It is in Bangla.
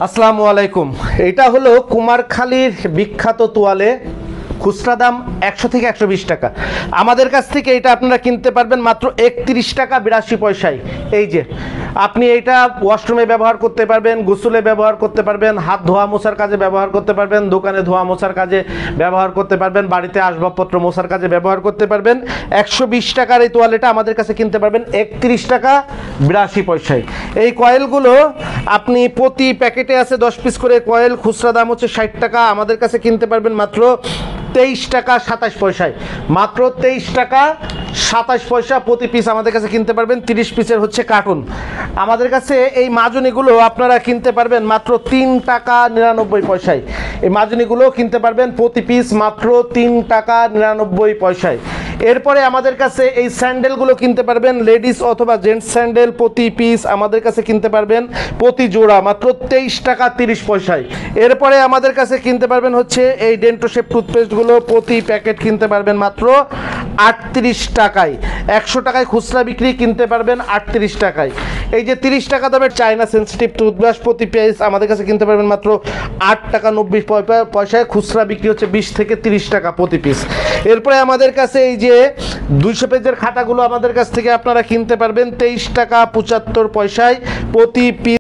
আসসালামু আলাইকুম। এটা হলো কুমারখালীর বিখ্যাত তোয়ালে, খুচরা দাম 100 থেকে 120 টাকা। আমাদের কাছ থেকে এটা আপনারা কিনতে পারবেন মাত্র 31 টাকা 82 পয়সায়। এই যে আপনি এটা ওয়াশরুমে ব্যবহার করতে পারবেন, গোসলে ব্যবহার করতে পারবেন, হাত ধোয়া মোছার কাজে ব্যবহার করতে পারবেন, দোকানে ধোয়া মোছার কাজে ব্যবহার করতে পারবেন, বাড়িতে আসবাবপত্র মোছার কাজে ব্যবহার করতে পারবেন। 120 টাকার এই তোয়ালেটা আমাদের কাছে কিনতে পারবেন 31 টাকা 82 পয়সায়। এই কয়েলগুলো আপনি প্রতি প্যাকেটে আছে 10 পিস করে কয়েল, খুচরা দাম হচ্ছে 60 টাকা। আমাদের কাছে কিনতে পারবেন মাত্র 23 টাকা 27 পয়সায়। মাত্র 23 টাকা 27 পয়সা প্রতি পিস আমাদের কাছে কিনতে পারবেন। 30 পিসের হচ্ছে কার্টুন। আমাদের কাছে এই মাজনিগুলো আপনারা কিনতে পারবেন মাত্র 3 টাকা 99 পয়সায়। এই মাজনিগুলো কিনতে পারবেন প্রতি পিস মাত্র 3 টাকা 99 পয়সায়। এরপরে আমাদের কাছে এই স্যান্ডেলগুলো কিনতে পারবেন, লেডিস অথবা জেন্টস স্যান্ডেল প্রতি পিস আমাদের কাছে কিনতে পারবেন প্রতি জোড়া মাত্র 23 টাকা 30 পয়সায়। এরপরে আমাদের কাছে কিনতে পারবেন হচ্ছে এই ডেন্টোশেপ টুথপেস্টগুলো প্রতি প্যাকেট কিনতে পারবেন মাত্র 38 টাকায়। 100 টাকায় খুচরা বিক্রি, কিনতে পারবেন 38 টাকায়। এই যে 30 টাকা দামের চায়না সেন্সিটিভ টুথব্রাশ প্রতি পিস আমাদের কাছে কিনতে পারবেন মাত্র 8 টাকা 90 পয়সায়। খুচরা বিক্রি হচ্ছে 20 থেকে 30 টাকা প্রতি পিস। এরপরে আমাদের কাছে এই যে 200 পেজের খাতাগুলো আমাদের কাছ থেকে আপনারা কিনতে পারবেন 23 টাকা 75 পয়সায় প্রতি পিস।